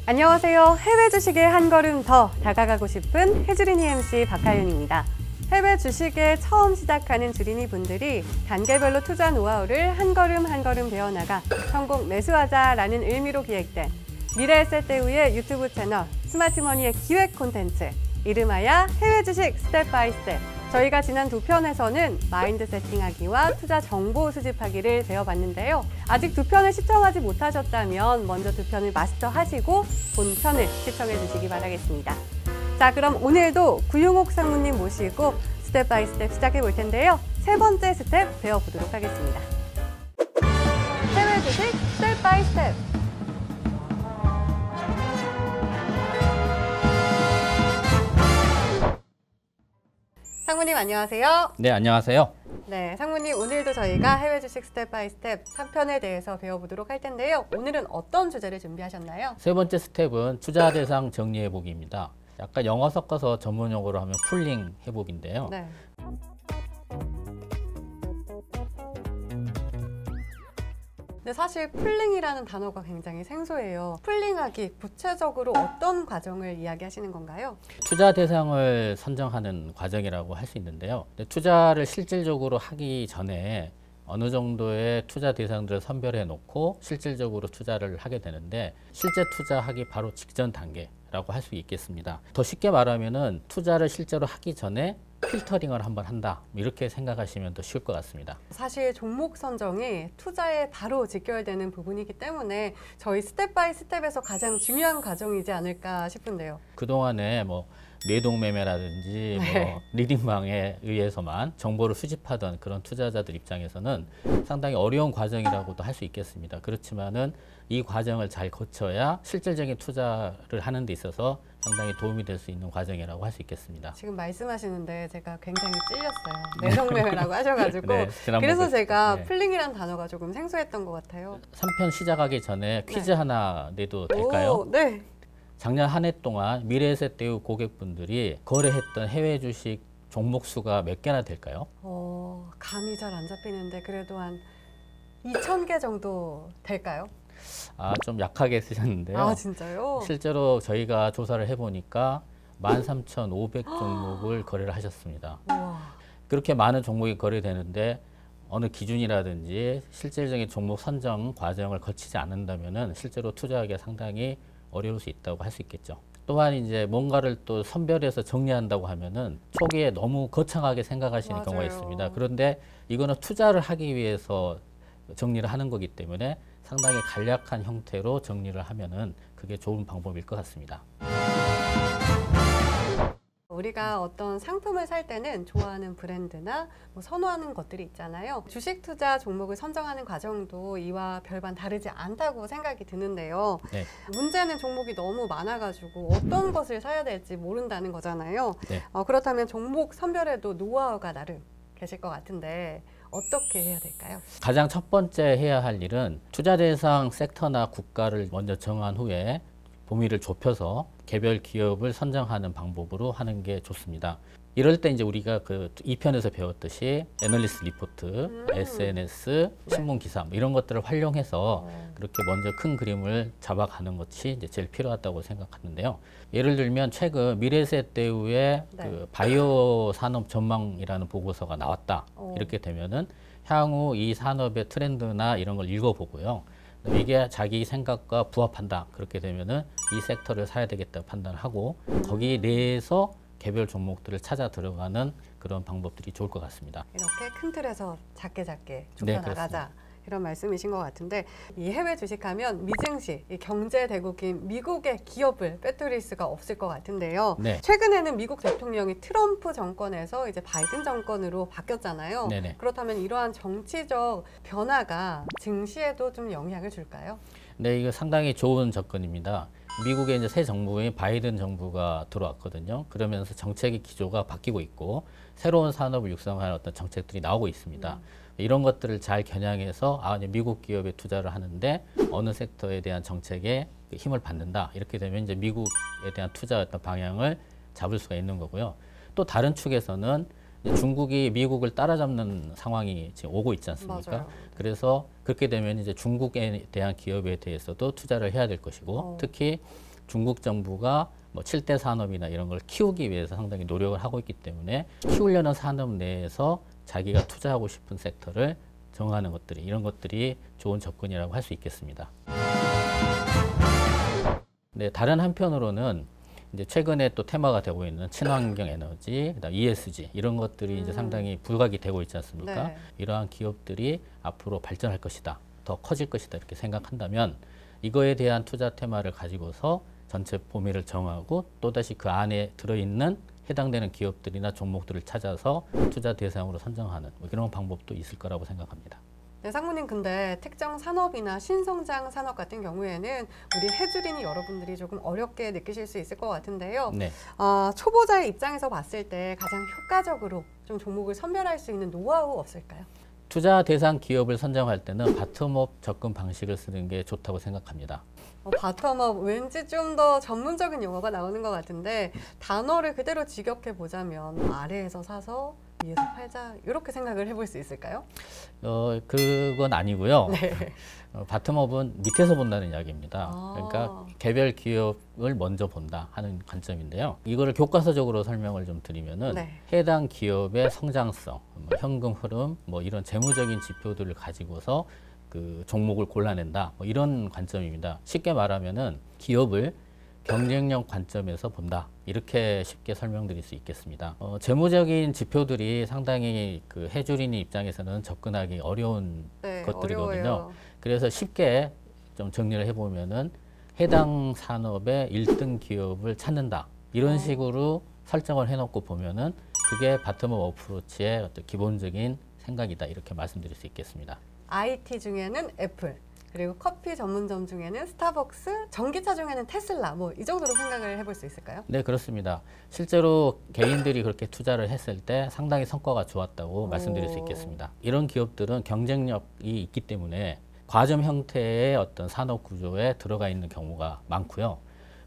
안녕하세요. 해외 주식에 한 걸음 더 다가가고 싶은 해주린이 MC 박하윤입니다. 해외 주식에 처음 시작하는 주린이 분들이 단계별로 투자 노하우를 한 걸음 한 걸음 배워나가 성공 매수하자라는 의미로 기획된 미래에셋대우의 유튜브 채널 스마트머니의 기획 콘텐츠 이름하여 해외 주식 스텝 바이 스텝. 저희가 지난 두 편에서는 마인드 세팅하기와 투자 정보 수집하기를 배워봤는데요. 아직 두 편을 시청하지 못하셨다면 먼저 두 편을 마스터하시고 본편을 시청해 주시기 바라겠습니다. 자, 그럼 오늘도 구용옥 상무님 모시고 스텝 바이 스텝 시작해 볼 텐데요. 세 번째 스텝 배워보도록 하겠습니다. 해외 주식 스텝 바이 스텝. 상무님 안녕하세요. 네, 안녕하세요. 네, 상무님 오늘도 저희가 해외 주식 스텝 바이 스텝 3편에 대해서 배워보도록 할 텐데요. 오늘은 어떤 주제를 준비하셨나요? 세 번째 스텝은 투자 대상 정리 해보기입니다. 약간 영어 섞어서 전문 용어로 하면 풀링 해보기인데요. 네. 근데 사실 풀링이라는 단어가 굉장히 생소해요. 풀링하기, 구체적으로 어떤 과정을 이야기하시는 건가요? 투자 대상을 선정하는 과정이라고 할 수 있는데요. 투자를 실질적으로 하기 전에 어느 정도의 투자 대상들을 선별해 놓고 실질적으로 투자를 하게 되는데 실제 투자하기 바로 직전 단계라고 할 수 있겠습니다. 더 쉽게 말하면은 투자를 실제로 하기 전에 필터링을 한번 한다, 이렇게 생각하시면 더 쉬울 것 같습니다. 사실 종목 선정이 투자에 바로 직결되는 부분이기 때문에 저희 스텝 바이 스텝에서 가장 중요한 과정이지 않을까 싶은데요. 그동안에 뭐 뇌동매매라든지 뭐 리딩방에 의해서만 정보를 수집하던 그런 투자자들 입장에서는 상당히 어려운 과정이라고도 할 수 있겠습니다. 그렇지만은 이 과정을 잘 거쳐야 실질적인 투자를 하는 데 있어서 상당히 도움이 될 수 있는 과정이라고 할 수 있겠습니다. 지금 말씀하시는데 제가 굉장히 찔렸어요. 뇌동매매라고 하셔가지고 네, 그래서 제가 네. 풀링이라는 단어가 조금 생소했던 것 같아요. 3편 시작하기 전에 퀴즈 하나 내도 될까요? 오, 네. 작년 한 해 동안 미래에셋대우 고객분들이 거래했던 해외 주식 종목 수가 몇 개나 될까요? 감이 잘 안 잡히는데 그래도 한 2,000개 정도 될까요? 좀 약하게 쓰셨는데요. 아, 진짜요? 실제로 저희가 조사를 해보니까 13,500 종목을 거래를 하셨습니다. 우와. 그렇게 많은 종목이 거래되는데 어느 기준이라든지 실질적인 종목 선정 과정을 거치지 않는다면 실제로 투자하기가 상당히 어려울 수 있다고 할 수 있겠죠. 또한 이제 뭔가를 또 선별해서 정리한다고 하면은 초기에 너무 거창하게 생각하시는 맞아요. 경우가 있습니다. 그런데 이거는 투자를 하기 위해서 정리를 하는 거기 때문에 상당히 간략한 형태로 정리를 하면은 그게 좋은 방법일 것 같습니다. 우리가 어떤 상품을 살 때는 좋아하는 브랜드나 뭐 선호하는 것들이 있잖아요. 주식 투자 종목을 선정하는 과정도 이와 별반 다르지 않다고 생각이 드는데요. 네. 문제는 종목이 너무 많아가지고 어떤 것을 사야 될지 모른다는 거잖아요. 네. 그렇다면 종목 선별에도 노하우가 나름 계실 것 같은데 어떻게 해야 될까요? 가장 첫 번째 해야 할 일은 투자 대상 섹터나 국가를 먼저 정한 후에 범위를 좁혀서 개별 기업을 선정하는 방법으로 하는 게 좋습니다. 이럴 때 이제 우리가 그 2편에서 배웠듯이 애널리스트 리포트, SNS, 신문 기사 이런 것들을 활용해서 그렇게 먼저 큰 그림을 잡아가는 것이 이제 제일 필요하다고 생각하는데요. 예를 들면 최근 미래에셋대우의 그 바이오 산업 전망이라는 보고서가 나왔다. 이렇게 되면은 향후 이 산업의 트렌드나 이런 걸 읽어보고요. 이게 자기 생각과 부합한다. 그렇게 되면은 이 섹터를 사야 되겠다 판단하고 거기 내에서 개별 종목들을 찾아 들어가는 그런 방법들이 좋을 것 같습니다. 이렇게 큰 틀에서 작게 좁혀 네, 나가자. 이런 말씀이신 것 같은데 이 해외 주식하면 미증시, 이 경제 대국인 미국의 기업을 빼뜨릴 수가 없을 것 같은데요. 네. 최근에는 미국 대통령이 트럼프 정권에서 이제 바이든 정권으로 바뀌었잖아요. 네네. 그렇다면 이러한 정치적 변화가 증시에도 좀 영향을 줄까요? 네, 이거 상당히 좋은 접근입니다. 미국의 이제 새 정부인 바이든 정부가 들어왔거든요. 그러면서 정책의 기조가 바뀌고 있고 새로운 산업을 육성하는 어떤 정책들이 나오고 있습니다. 이런 것들을 잘 겨냥해서 이제 미국 기업에 투자를 하는데 어느 섹터에 대한 정책에 힘을 받는다. 이렇게 되면 이제 미국에 대한 투자 어떤 방향을 잡을 수가 있는 거고요. 또 다른 축에서는 이제 중국이 미국을 따라잡는 상황이 지금 오고 있지 않습니까? 맞아요. 그래서 그렇게 되면 이제 중국에 대한 기업에 대해서도 투자를 해야 될 것이고 특히 중국 정부가 뭐 7대 산업이나 이런 걸 키우기 위해서 상당히 노력을 하고 있기 때문에 키우려는 산업 내에서 자기가 투자하고 싶은 섹터를 정하는 것들이 이런 것들이 좋은 접근이라고 할 수 있겠습니다. 네, 다른 한편으로는 이제 최근에 또 테마가 되고 있는 친환경 에너지, 그다음 ESG 이런 것들이 이제 상당히 부각이 되고 있지 않습니까? 네. 이러한 기업들이 앞으로 발전할 것이다, 더 커질 것이다 이렇게 생각한다면 이거에 대한 투자 테마를 가지고서 전체 범위를 정하고 또다시 그 안에 들어있는 해당되는 기업들이나 종목들을 찾아서 투자 대상으로 선정하는 뭐 이런 방법도 있을 거라고 생각합니다. 네, 상무님 근데 특정 산업이나 신성장 산업 같은 경우에는 우리 해주린이 여러분들이 조금 어렵게 느끼실 수 있을 것 같은데요. 네. 초보자의 입장에서 봤을 때 가장 효과적으로 좀 종목을 선별할 수 있는 노하우 없을까요? 투자 대상 기업을 선정할 때는 바텀업 접근 방식을 쓰는 게 좋다고 생각합니다. 바텀업 왠지 좀 더 전문적인 용어가 나오는 것 같은데 단어를 그대로 직역해 보자면 아래에서 사서 위에서 팔자 이렇게 생각을 해볼 수 있을까요? 그건 아니고요. 네. 바텀업은 밑에서 본다는 이야기입니다. 아. 그러니까 개별 기업을 먼저 본다 하는 관점인데요. 이거를 교과서적으로 설명을 좀 드리면은 네. 해당 기업의 성장성, 뭐 현금 흐름, 뭐 이런 재무적인 지표들을 가지고서 그 종목을 골라낸다. 뭐 이런 관점입니다. 쉽게 말하면은 기업을 경쟁력 관점에서 본다. 이렇게 쉽게 설명드릴 수 있겠습니다. 재무적인 지표들이 상당히 그 해주린이 입장에서는 접근하기 어려운 네, 것들이거든요. 어려워요. 그래서 쉽게 좀 정리를 해보면은 해당 산업의 1등 기업을 찾는다. 이런 식으로 설정을 해놓고 보면은 그게 바텀업 어프로치의 어떤 기본적인 생각이다. 이렇게 말씀드릴 수 있겠습니다. IT 중에는 애플, 그리고 커피 전문점 중에는 스타벅스, 전기차 중에는 테슬라, 뭐 이 정도로 생각을 해볼 수 있을까요? 네, 그렇습니다. 실제로 개인들이 그렇게 투자를 했을 때 상당히 성과가 좋았다고 말씀드릴 수 있겠습니다. 이런 기업들은 경쟁력이 있기 때문에 과점 형태의 어떤 산업 구조에 들어가 있는 경우가 많고요.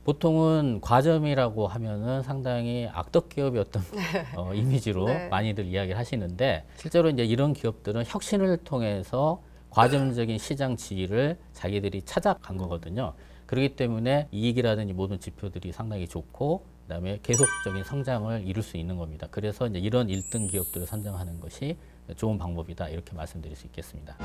보통은 과점이라고 하면은 상당히 악덕 기업이었던 이미지로 네. 많이들 이야기를 하시는데 실제로 이제 이런 기업들은 혁신을 통해서 과점적인 시장 지위를 자기들이 찾아간 거거든요. 그렇기 때문에 이익이라든지 모든 지표들이 상당히 좋고 그다음에 계속적인 성장을 이룰 수 있는 겁니다. 그래서 이제 이런 1등 기업들을 선정하는 것이 좋은 방법이다 이렇게 말씀드릴 수 있겠습니다.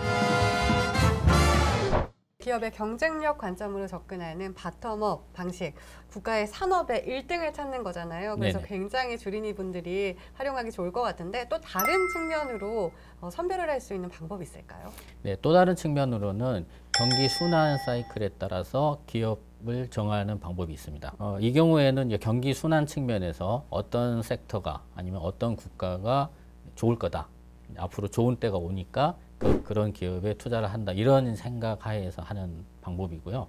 기업의 경쟁력 관점으로 접근하는 바텀업 방식, 국가의 산업의 1등을 찾는 거잖아요. 그래서 네네. 굉장히 주린이 분들이 활용하기 좋을 것 같은데 또 다른 측면으로 선별을 할 수 있는 방법이 있을까요? 네, 또 다른 측면으로는 경기 순환 사이클에 따라서 기업을 정하는 방법이 있습니다. 이 경우에는 이제 경기 순환 측면에서 어떤 섹터가 아니면 어떤 국가가 좋을 거다. 앞으로 좋은 때가 오니까 그런 기업에 투자를 한다. 이런 생각 하에서 하는 방법이고요.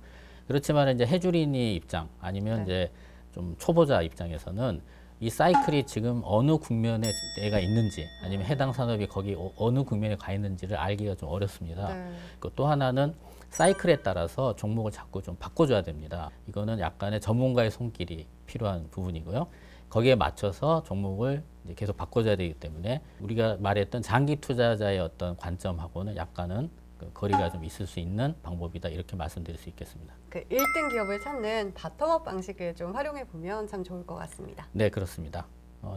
그렇지만 이제 해주린이 입장 아니면 네. 이제 좀 초보자 입장에서는 이 사이클이 지금 어느 국면에 내가 있는지 아니면 해당 산업이 거기 어느 국면에 가 있는지를 알기가 좀 어렵습니다. 네. 또 하나는 사이클에 따라서 종목을 자꾸 좀 바꿔줘야 됩니다. 이거는 약간의 전문가의 손길이 필요한 부분이고요. 거기에 맞춰서 종목을 이제 계속 바꿔줘야 되기 때문에 우리가 말했던 장기 투자자의 어떤 관점하고는 약간은 그 거리가 좀 있을 수 있는 방법이다 이렇게 말씀드릴 수 있겠습니다. 그 1등 기업을 찾는 바텀업 방식을 좀 활용해 보면 참 좋을 것 같습니다. 네, 그렇습니다.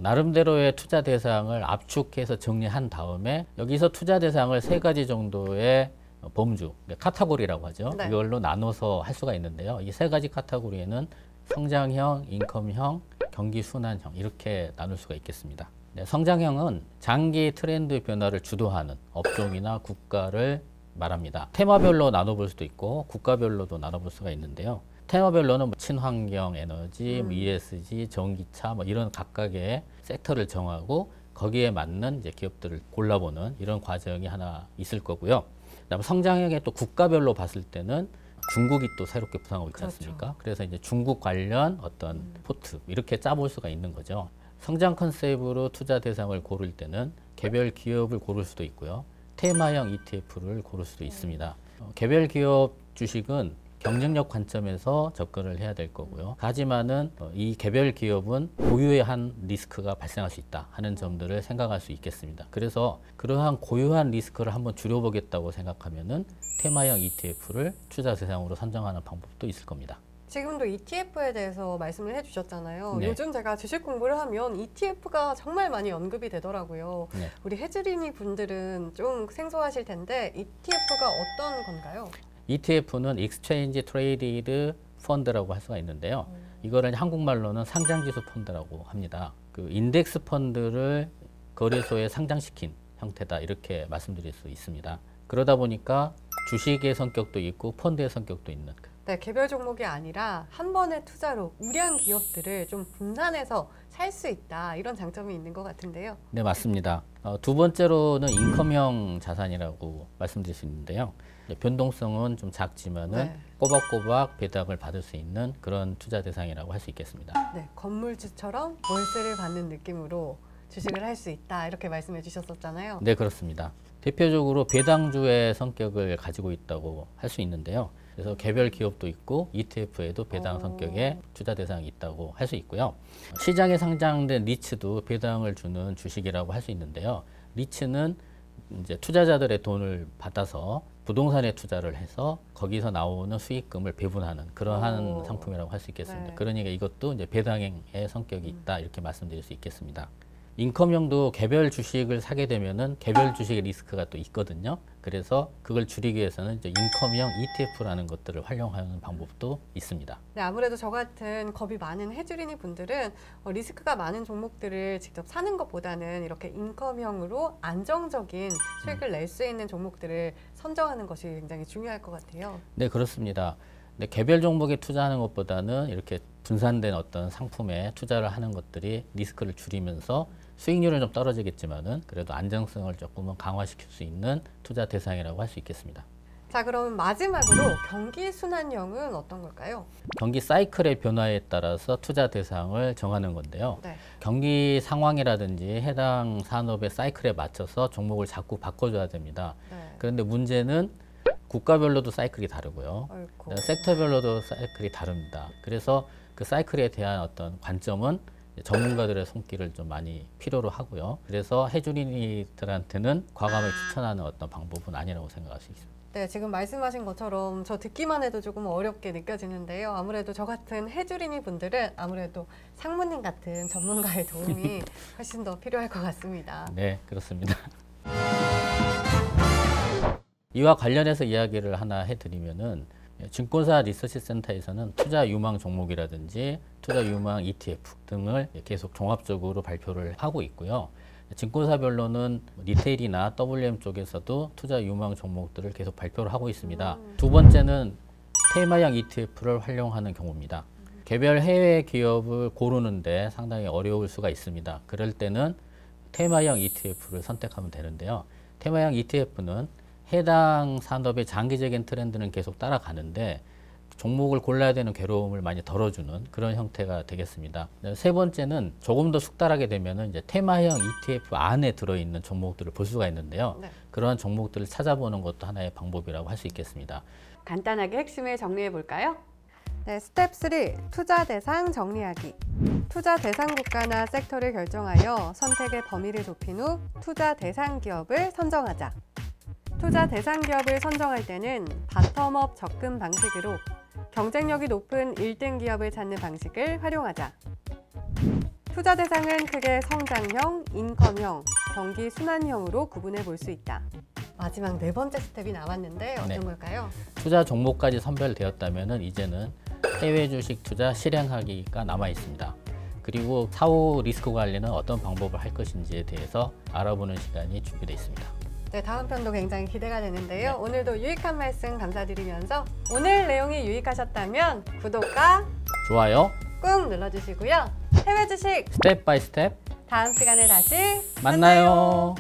나름대로의 투자 대상을 압축해서 정리한 다음에 여기서 투자 대상을 3가지 정도의 범주, 카테고리라고 하죠. 네. 이걸로 나눠서 할 수가 있는데요. 이 3가지 카테고리에는 성장형, 인컴형, 경기순환형 이렇게 나눌 수가 있겠습니다. 네, 성장형은 장기 트렌드 변화를 주도하는 업종이나 국가를 말합니다. 테마별로 나눠볼 수도 있고 국가별로도 나눠볼 수가 있는데요. 테마별로는 뭐 친환경 에너지, 뭐 ESG, 전기차 뭐 이런 각각의 섹터를 정하고 거기에 맞는 이제 기업들을 골라보는 이런 과정이 하나 있을 거고요. 그다음에 성장형의 또 국가별로 봤을 때는 중국이 또 새롭게 부상하고 있지 않습니까? 그래서 이제 중국 관련 어떤 포트 이렇게 짜볼 수가 있는 거죠. 성장 컨셉으로 투자 대상을 고를 때는 개별 기업을 고를 수도 있고요. 테마형 ETF를 고를 수도 있습니다. 개별 기업 주식은 경쟁력 관점에서 접근을 해야 될 거고요. 하지만은 이 개별 기업은 고유한 리스크가 발생할 수 있다 하는 점들을 생각할 수 있겠습니다. 그래서 그러한 고유한 리스크를 한번 줄여보겠다고 생각하면은 테마형 ETF를 투자 대상으로 선정하는 방법도 있을 겁니다. 지금도 ETF에 대해서 말씀을 해주셨잖아요. 네. 요즘 제가 주식 공부를 하면 ETF가 정말 많이 언급이 되더라고요. 네. 우리 해주린이 분들은 좀 생소하실 텐데 ETF가 어떤 건가요? ETF는 Exchange Traded Fund라고 할 수가 있는데요. 이거를 한국말로는 상장지수 펀드라고 합니다. 그 인덱스 펀드를 거래소에 상장시킨 형태다 이렇게 말씀드릴 수 있습니다. 그러다 보니까 주식의 성격도 있고 펀드의 성격도 있는. 네, 개별 종목이 아니라 한 번의 투자로 우량 기업들을 좀 분산해서 살 수 있다 이런 장점이 있는 것 같은데요. 네, 맞습니다. 두 번째로는 인컴형 자산이라고 말씀드릴 수 있는데요. 변동성은 좀 작지만은 네. 꼬박꼬박 배당을 받을 수 있는 그런 투자 대상이라고 할 수 있겠습니다. 네, 건물주처럼 월세를 받는 느낌으로 주식을 할 수 있다 이렇게 말씀해 주셨었잖아요. 네, 그렇습니다. 대표적으로 배당주의 성격을 가지고 있다고 할 수 있는데요. 그래서 개별 기업도 있고 ETF에도 배당 성격의 투자 대상이 있다고 할 수 있고요. 시장에 상장된 리츠도 배당을 주는 주식이라고 할 수 있는데요. 리츠는 이제 투자자들의 돈을 받아서 부동산에 투자를 해서 거기서 나오는 수익금을 배분하는 그러한 상품이라고 할 수 있겠습니다. 네. 그러니까 이것도 이제 배당의 성격이 있다 이렇게 말씀드릴 수 있겠습니다. 인컴형도 개별 주식을 사게 되면은 개별 주식의 리스크가 또 있거든요. 그래서 그걸 줄이기 위해서는 이제 인컴형 ETF라는 것들을 활용하는 방법도 있습니다. 네, 아무래도 저 같은 겁이 많은 해주린이 분들은 리스크가 많은 종목들을 직접 사는 것보다는 이렇게 인컴형으로 안정적인 수익을 낼 수 있는 종목들을 선정하는 것이 굉장히 중요할 것 같아요. 네, 그렇습니다. 근데 개별 종목에 투자하는 것보다는 이렇게 분산된 어떤 상품에 투자를 하는 것들이 리스크를 줄이면서 수익률은 좀 떨어지겠지만은 그래도 안정성을 조금은 강화시킬 수 있는 투자 대상이라고 할 수 있겠습니다. 자, 그럼 마지막으로 경기 순환형은 어떤 걸까요? 경기 사이클의 변화에 따라서 투자 대상을 정하는 건데요. 네. 경기 상황이라든지 해당 산업의 사이클에 맞춰서 종목을 자꾸 바꿔줘야 됩니다. 네. 그런데 문제는 국가별로도 사이클이 다르고요. 어이구. 섹터별로도 사이클이 다릅니다. 그래서 그 사이클에 대한 어떤 관점은 전문가들의 손길을 좀 많이 필요로 하고요. 그래서 해주린이들한테는 과감히 추천하는 어떤 방법은 아니라고 생각할 수 있습니다. 네, 지금 말씀하신 것처럼 저 듣기만 해도 조금 어렵게 느껴지는데요. 아무래도 저 같은 해주린이 분들은 아무래도 상무님 같은 전문가의 도움이 훨씬 더 필요할 것 같습니다. 네, 그렇습니다. 이와 관련해서 이야기를 하나 해드리면은 증권사 리서치 센터에서는 투자 유망 종목이라든지 투자 유망 ETF 등을 계속 종합적으로 발표를 하고 있고요. 증권사별로는 리테일이나 WM 쪽에서도 투자 유망 종목들을 계속 발표를 하고 있습니다. 두 번째는 테마형 ETF를 활용하는 경우입니다. 개별 해외 기업을 고르는데 상당히 어려울 수가 있습니다. 그럴 때는 테마형 ETF를 선택하면 되는데요. 테마형 ETF는 해당 산업의 장기적인 트렌드는 계속 따라가는데 종목을 골라야 되는 괴로움을 많이 덜어주는 그런 형태가 되겠습니다. 세 번째는 조금 더 숙달하게 되면은 이제 테마형 ETF 안에 들어있는 종목들을 볼 수가 있는데요. 네. 그러한 종목들을 찾아보는 것도 하나의 방법이라고 할 수 있겠습니다. 간단하게 핵심을 정리해 볼까요? 네, 스텝 3. 투자 대상 정리하기. 투자 대상 국가나 섹터를 결정하여 선택의 범위를 좁힌 후 투자 대상 기업을 선정하자. 투자 대상 기업을 선정할 때는 바텀업 접근 방식으로 경쟁력이 높은 1등 기업을 찾는 방식을 활용하자. 투자 대상은 크게 성장형, 인컴형, 경기 순환형으로 구분해 볼 수 있다. 마지막 네 번째 스텝이 남았는데 어떤 네. 걸까요? 투자 종목까지 선별되었다면 이제는 해외 주식 투자 실행하기가 남아 있습니다. 그리고 사후 리스크 관리는 어떤 방법을 할 것인지에 대해서 알아보는 시간이 준비되어 있습니다. 네, 다음 편도 굉장히 기대가 되는데요. 네. 오늘도 유익한 말씀 감사드리면서 오늘 내용이 유익하셨다면 구독과 좋아요, 꾹 눌러주시고요. 해외 주식 스텝 바이 스텝 다음 시간에 다시 만나요.